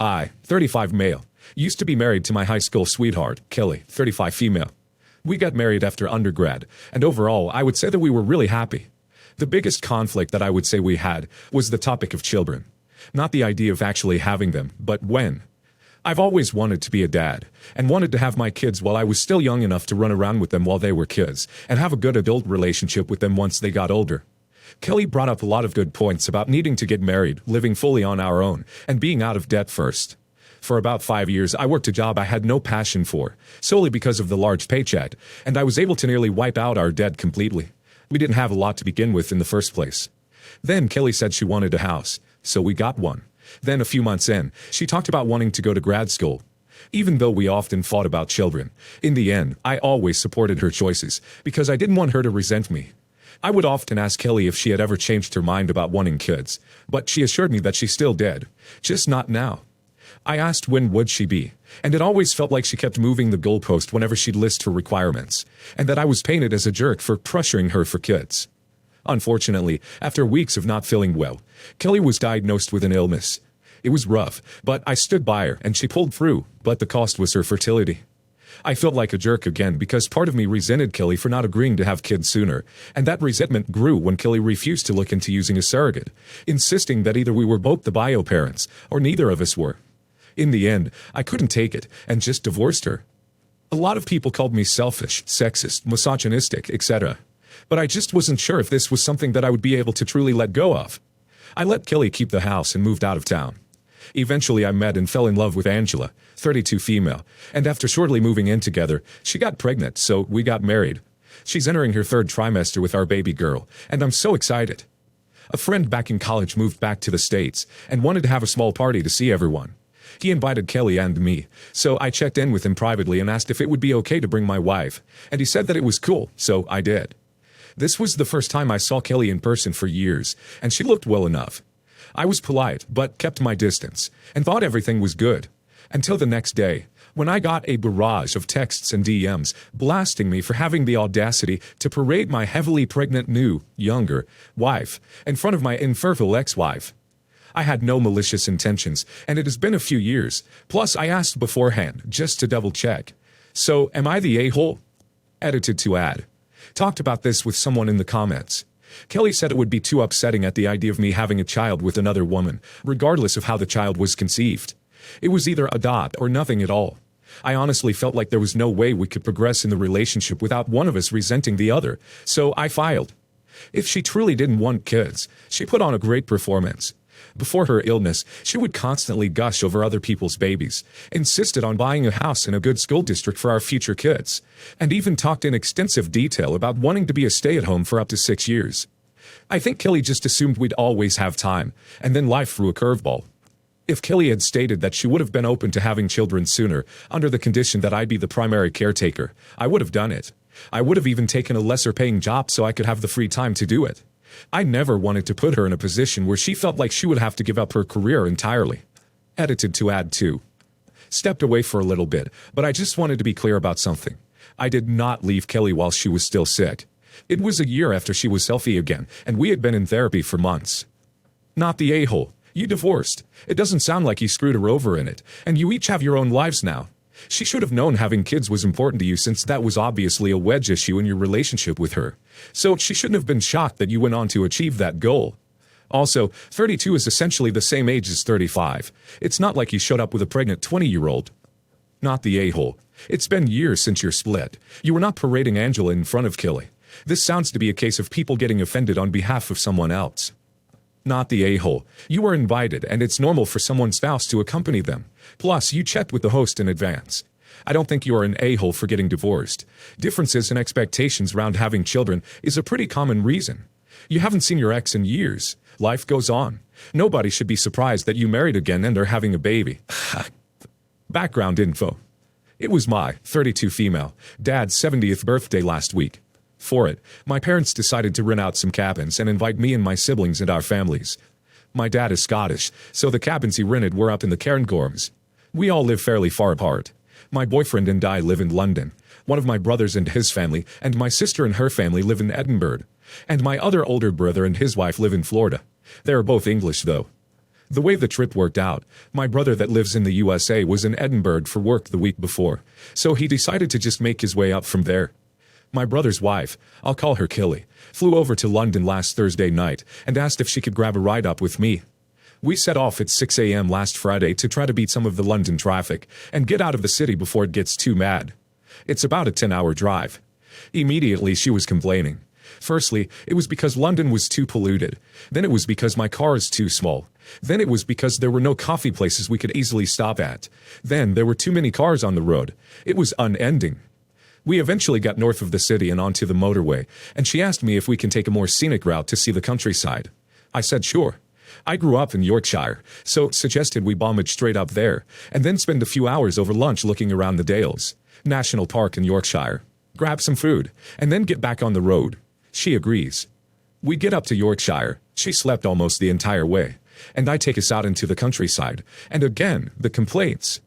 I, 35 male, used to be married to my high school sweetheart, Kelly, 35 female. We got married after undergrad, and overall, I would say that we were really happy. The biggest conflict that I would say we had was the topic of children. Not the idea of actually having them, but when. I've always wanted to be a dad, and wanted to have my kids while I was still young enough to run around with them while they were kids, and have a good adult relationship with them once they got older. Kelly brought up a lot of good points about needing to get married, living fully on our own, and being out of debt first. For about 5 years, I worked a job I had no passion for, solely because of the large paycheck, and I was able to nearly wipe out our debt completely. We didn't have a lot to begin with in the first place. Then Kelly said she wanted a house, so we got one. Then a few months in, she talked about wanting to go to grad school. Even though we often fought about children, in the end, I always supported her choices, because I didn't want her to resent me. I would often ask Kelly if she had ever changed her mind about wanting kids, but she assured me that she still did, just not now. I asked when would she be, and it always felt like she kept moving the goalpost whenever she'd list her requirements, and that I was painted as a jerk for pressuring her for kids. Unfortunately, after weeks of not feeling well, Kelly was diagnosed with an illness. It was rough, but I stood by her and she pulled through, but the cost was her fertility. I felt like a jerk again because part of me resented Kelly for not agreeing to have kids sooner, and that resentment grew when Kelly refused to look into using a surrogate, insisting that either we were both the bio parents or neither of us were. In the end, I couldn't take it and just divorced her. A lot of people called me selfish, sexist, misogynistic, etc. But I just wasn't sure if this was something that I would be able to truly let go of. I let Kelly keep the house and moved out of town. Eventually I met and fell in love with Angela, 32 female, and after shortly moving in together, she got pregnant, so we got married. She's entering her 3rd trimester with our baby girl, and I'm so excited. A friend back in college moved back to the States and wanted to have a small party to see everyone. He invited Kelly and me, so I checked in with him privately and asked if it would be okay to bring my wife, and he said that it was cool, so I did. This was the first time I saw Kelly in person for years, and she looked well enough. I was polite, but kept my distance, and thought everything was good. Until the next day, when I got a barrage of texts and DMs blasting me for having the audacity to parade my heavily pregnant new, younger, wife in front of my infertile ex-wife. I had no malicious intentions, and it has been a few years, plus I asked beforehand, just to double-check. So, am I the a-hole? Edited to add. Talked about this with someone in the comments. Kelly said it would be too upsetting at the idea of me having a child with another woman, regardless of how the child was conceived. It was either adopt or nothing at all. I honestly felt like there was no way we could progress in the relationship without one of us resenting the other, so I filed. If she truly didn't want kids, she put on a great performance. Before her illness, she would constantly gush over other people's babies, insisted on buying a house in a good school district for our future kids, and even talked in extensive detail about wanting to be a stay-at-home for up to 6 years. I think Kelly just assumed we'd always have time, and then life threw a curveball. If Kelly had stated that she would have been open to having children sooner, under the condition that I'd be the primary caretaker, I would have done it. I would have even taken a lesser-paying job so I could have the free time to do it. I never wanted to put her in a position where she felt like she would have to give up her career entirely. Edited to add 2. Stepped away for a little bit, but I just wanted to be clear about something. I did not leave Kelly while she was still sick. It was a year after she was healthy again, and we had been in therapy for months. Not the a-hole. You divorced. It doesn't sound like you screwed her over in it, and you each have your own lives now. She should have known having kids was important to you since that was obviously a wedge issue in your relationship with her. So she shouldn't have been shocked that you went on to achieve that goal. Also, 32 is essentially the same age as 35. It's not like you showed up with a pregnant 20-year-old. Not the a-hole. It's been years since you're split. You were not parading Angela in front of Kelly. This sounds to be a case of people getting offended on behalf of someone else. Not the a-hole. You were invited, and it's normal for someone's spouse to accompany them. Plus, you checked with the host in advance. I don't think you are an a-hole for getting divorced. Differences in expectations around having children is a pretty common reason. You haven't seen your ex in years. Life goes on. Nobody should be surprised that you married again and are having a baby. Background info. It was my, 32 female, dad's 70th birthday last week. For it, my parents decided to rent out some cabins and invite me and my siblings and our families. My dad is Scottish, so the cabins he rented were up in the Cairngorms. We all live fairly far apart. My boyfriend and I live in London. One of my brothers and his family, and my sister and her family live in Edinburgh. And my other older brother and his wife live in Florida. They are both English, though. The way the trip worked out, my brother that lives in the USA was in Edinburgh for work the week before, so he decided to just make his way up from there. My brother's wife, I'll call her Killy, flew over to London last Thursday night and asked if she could grab a ride up with me. We set off at 6 a.m. last Friday to try to beat some of the London traffic and get out of the city before it gets too mad. It's about a 10-hour drive. Immediately she was complaining. Firstly, it was because London was too polluted. Then it was because my car is too small. Then it was because there were no coffee places we could easily stop at. Then there were too many cars on the road. It was unending. We eventually got north of the city and onto the motorway, and she asked me if we can take a more scenic route to see the countryside. I said sure. I grew up in Yorkshire, so suggested we bomb it straight up there, and then spend a few hours over lunch looking around the Dales National Park in Yorkshire, grab some food, and then get back on the road. She agrees. We get up to Yorkshire. She slept almost the entire way, and I take us out into the countryside, and again, the complaints.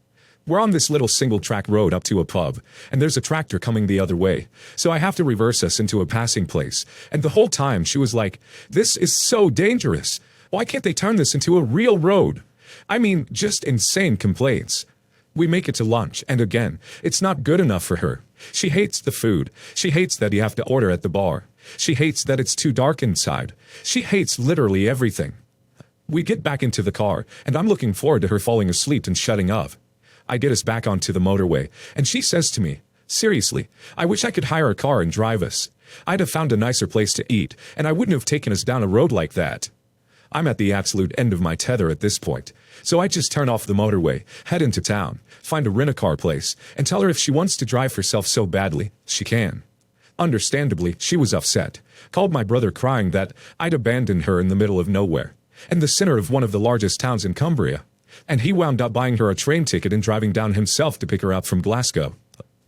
We're on this little single-track road up to a pub, and there's a tractor coming the other way, so I have to reverse us into a passing place, and the whole time she was like, "This is so dangerous. Why can't they turn this into a real road?" I mean, just insane complaints. We make it to lunch, and again, it's not good enough for her. She hates the food. She hates that you have to order at the bar. She hates that it's too dark inside. She hates literally everything. We get back into the car, and I'm looking forward to her falling asleep and shutting up. I get us back onto the motorway, and she says to me, "Seriously, I wish I could hire a car and drive us. I'd have found a nicer place to eat, and I wouldn't have taken us down a road like that." I'm at the absolute end of my tether at this point, so I just turn off the motorway, head into town, find a rent-a-car place, and tell her if she wants to drive herself so badly, she can. Understandably, she was upset, called my brother crying that I'd abandoned her in the middle of nowhere, in the center of one of the largest towns in Cumbria, and he wound up buying her a train ticket and driving down himself to pick her up from Glasgow.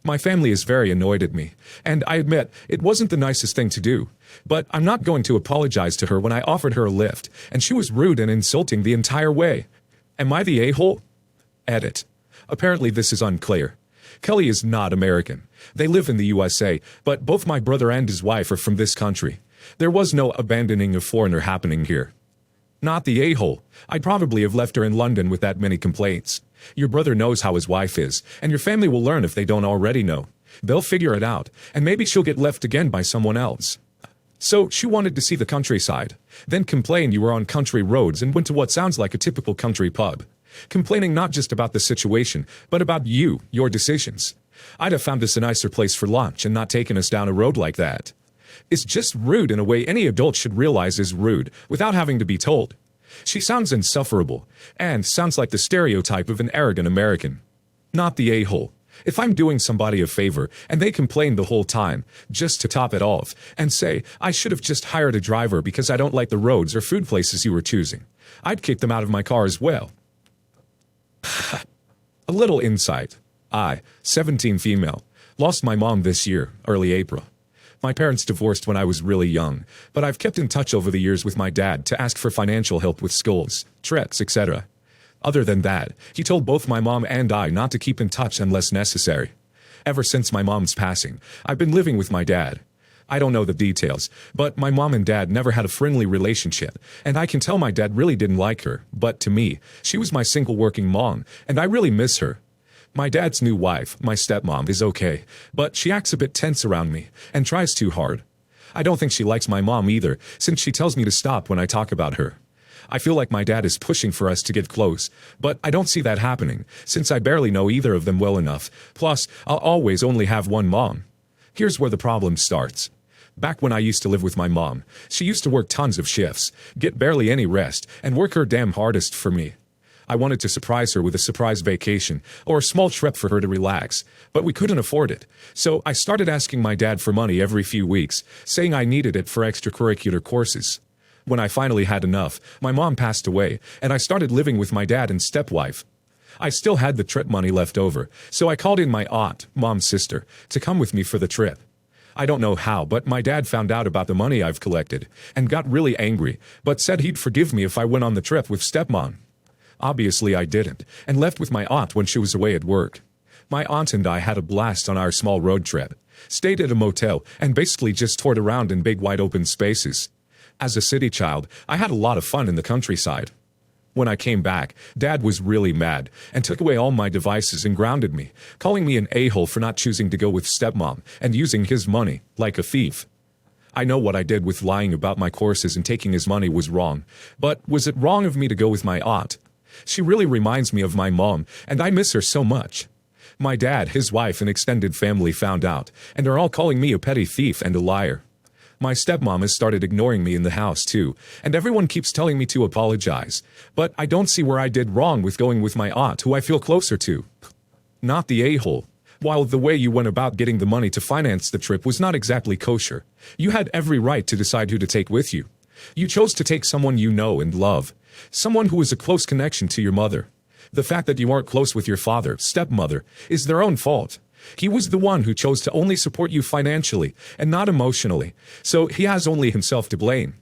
My family is very annoyed at me, and I admit it wasn't the nicest thing to do, but I'm not going to apologize to her when I offered her a lift, and she was rude and insulting the entire way. Am I the a-hole? Edit. Apparently this is unclear. Kelly is not American. They live in the USA, but both my brother and his wife are from this country. There was no abandoning a foreigner happening here. Not the a-hole. I'd probably have left her in London with that many complaints. Your brother knows how his wife is, and your family will learn if they don't already know. They'll figure it out, and maybe she'll get left again by someone else. So she wanted to see the countryside, then complained you were on country roads and went to what sounds like a typical country pub. Complaining not just about the situation, but about you, your decisions. I'd have found us a nicer place for lunch and not taken us down a road like that. It's just rude in a way any adult should realize is rude, without having to be told. She sounds insufferable, and sounds like the stereotype of an arrogant American. Not the a-hole. If I'm doing somebody a favor, and they complain the whole time, just to top it off, and say, I should have just hired a driver because I don't like the roads or food places you were choosing, I'd kick them out of my car as well. A little insight. I, 17 female, lost my mom this year, early April. My parents divorced when I was really young, but I've kept in touch over the years with my dad to ask for financial help with schools, trips, etc. Other than that, he told both my mom and I not to keep in touch unless necessary. Ever since my mom's passing, I've been living with my dad. I don't know the details, but my mom and dad never had a friendly relationship, and I can tell my dad really didn't like her, but to me, she was my single working mom, and I really miss her. My dad's new wife, my stepmom, is okay, but she acts a bit tense around me and tries too hard. I don't think she likes my mom either, since she tells me to stop when I talk about her. I feel like my dad is pushing for us to get close, but I don't see that happening, since I barely know either of them well enough. Plus, I'll always only have one mom. Here's where the problem starts. Back when I used to live with my mom, she used to work tons of shifts, get barely any rest, and work her damn hardest for me. I wanted to surprise her with a surprise vacation or a small trip for her to relax, but we couldn't afford it. So I started asking my dad for money every few weeks, saying I needed it for extracurricular courses. When I finally had enough, my mom passed away, and I started living with my dad and stepwife. I still had the trip money left over, so I called in my aunt, mom's sister, to come with me for the trip. I don't know how, but my dad found out about the money I've collected and got really angry, but said he'd forgive me if I went on the trip with stepmom. Obviously I didn't, and left with my aunt when she was away at work. My aunt and I had a blast on our small road trip, stayed at a motel, and basically just toured around in big wide open spaces. As a city child, I had a lot of fun in the countryside. When I came back, Dad was really mad and took away all my devices and grounded me, calling me an a-hole for not choosing to go with stepmom and using his money like a thief. I know what I did with lying about my courses and taking his money was wrong, but was it wrong of me to go with my aunt? She really reminds me of my mom, and I miss her so much. My dad, his wife, and extended family found out, and are all calling me a petty thief and a liar. My stepmom has started ignoring me in the house too, and everyone keeps telling me to apologize, but I don't see where I did wrong with going with my aunt, who I feel closer to. Not the a-hole. While the way you went about getting the money to finance the trip was not exactly kosher, you had every right to decide who to take with you. You chose to take someone you know and love, someone who is a close connection to your mother. The fact that you aren't close with your father, stepmother, is their own fault. He was the one who chose to only support you financially and not emotionally, so he has only himself to blame.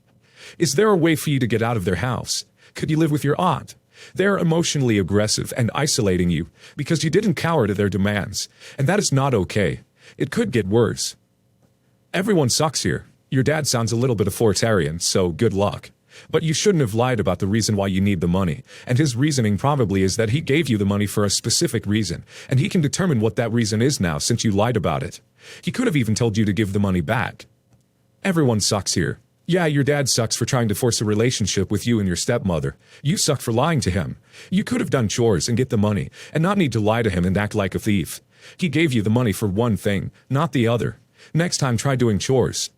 Is there a way for you to get out of their house? Could you live with your aunt? They're emotionally aggressive and isolating you because you didn't cower to their demands, and that is not okay. It could get worse. Everyone sucks here. Your dad sounds a little bit authoritarian, so good luck. But you shouldn't have lied about the reason why you need the money, and his reasoning probably is that he gave you the money for a specific reason, and he can determine what that reason is now since you lied about it. He could have even told you to give the money back. Everyone sucks here. Yeah, your dad sucks for trying to force a relationship with you and your stepmother. You suck for lying to him. You could have done chores and get the money, and not need to lie to him and act like a thief. He gave you the money for one thing, not the other. Next time try doing chores.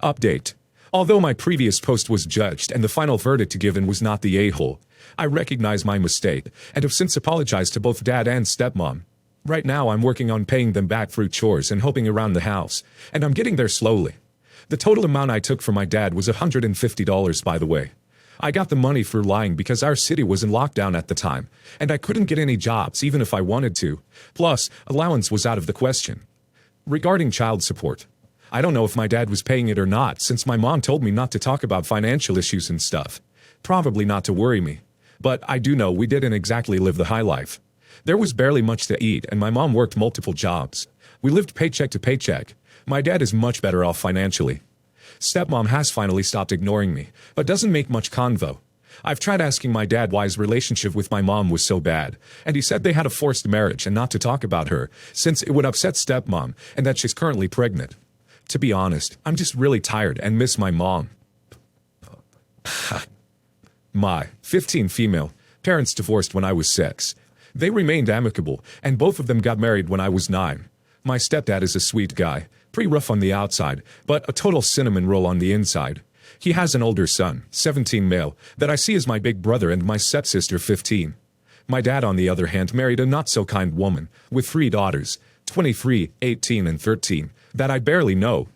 Update. Although my previous post was judged and the final verdict given was not the a-hole, I recognize my mistake and have since apologized to both dad and stepmom. Right now I'm working on paying them back through chores and helping around the house, and I'm getting there slowly. The total amount I took from my dad was $150, by the way. I got the money for lying because our city was in lockdown at the time, and I couldn't get any jobs even if I wanted to. Plus, allowance was out of the question. Regarding child support, I don't know if my dad was paying it or not since my mom told me not to talk about financial issues and stuff. Probably not to worry me. But I do know we didn't exactly live the high life. There was barely much to eat and my mom worked multiple jobs. We lived paycheck to paycheck. My dad is much better off financially. Stepmom has finally stopped ignoring me, but doesn't make much convo. I've tried asking my dad why his relationship with my mom was so bad, and he said they had a forced marriage and not to talk about her, since it would upset stepmom and that she's currently pregnant. To be honest, I'm just really tired and miss my mom. My 15 female parents divorced when I was 6. They remained amicable, and both of them got married when I was 9. My stepdad is a sweet guy, pretty rough on the outside, but a total cinnamon roll on the inside. He has an older son, 17 male, that I see as my big brother, and my stepsister 15. My dad, on the other hand, married a not-so-kind woman, with 3 daughters, 23, 18, and 13, that I barely know.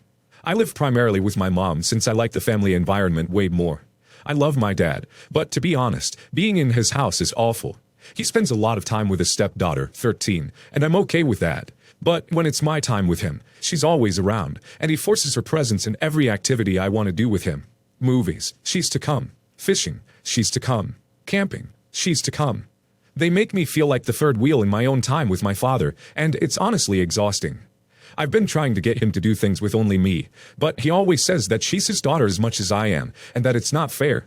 I live primarily with my mom since I like the family environment way more. I love my dad, but to be honest, being in his house is awful. He spends a lot of time with his stepdaughter, 13, and I'm okay with that. But when it's my time with him, she's always around, and he forces her presence in every activity I want to do with him. Movies, she's to come. Fishing, she's to come. Camping, she's to come. They make me feel like the third wheel in my own time with my father, and it's honestly exhausting. I've been trying to get him to do things with only me, but he always says that she's his daughter as much as I am, and that it's not fair.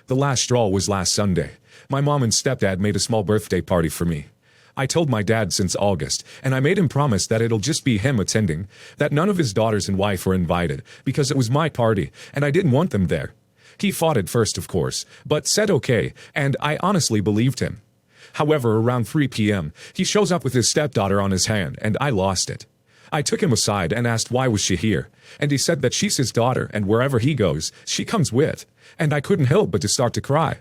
The last straw was last Sunday. My mom and stepdad made a small birthday party for me. I told my dad since August, and I made him promise that it'll just be him attending, that none of his daughters and wife were invited, because it was my party, and I didn't want them there. He fought at first, of course, but said okay, and I honestly believed him. However, around 3 p.m., he shows up with his stepdaughter on his hand, and I lost it. I took him aside and asked why was she here, and he said that she's his daughter, and wherever he goes, she comes with, and I couldn't help but to start to cry.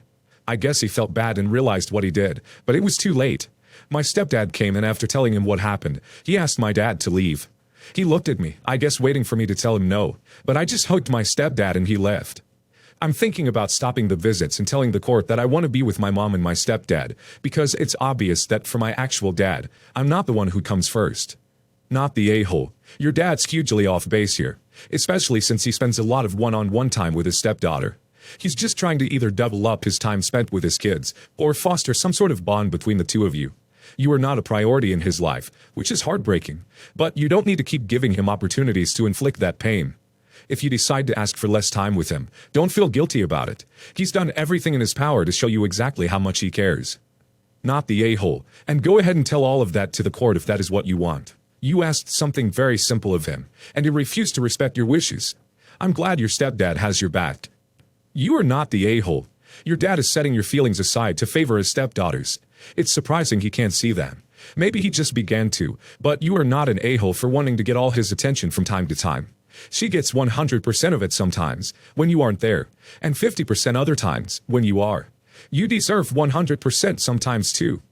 I guess he felt bad and realized what he did, but it was too late. My stepdad came, and after telling him what happened, he asked my dad to leave. He looked at me, I guess waiting for me to tell him no, but I just hugged my stepdad and he left. I'm thinking about stopping the visits and telling the court that I want to be with my mom and my stepdad, because it's obvious that for my actual dad, I'm not the one who comes first. Not the a-hole. Your dad's hugely off base here, especially since he spends a lot of one-on-one time with his stepdaughter. He's just trying to either double up his time spent with his kids, or foster some sort of bond between the two of you. You are not a priority in his life, which is heartbreaking, but you don't need to keep giving him opportunities to inflict that pain. If you decide to ask for less time with him, don't feel guilty about it. He's done everything in his power to show you exactly how much he cares. Not the a-hole. And go ahead and tell all of that to the court if that is what you want. You asked something very simple of him, and he refused to respect your wishes. I'm glad your stepdad has your back. You are not the a-hole. Your dad is setting your feelings aside to favor his stepdaughters. It's surprising he can't see that. Maybe he just began to, but you are not an a-hole for wanting to get all his attention from time to time. She gets 100% of it sometimes, when you aren't there, and 50% other times, when you are. You deserve 100% sometimes too.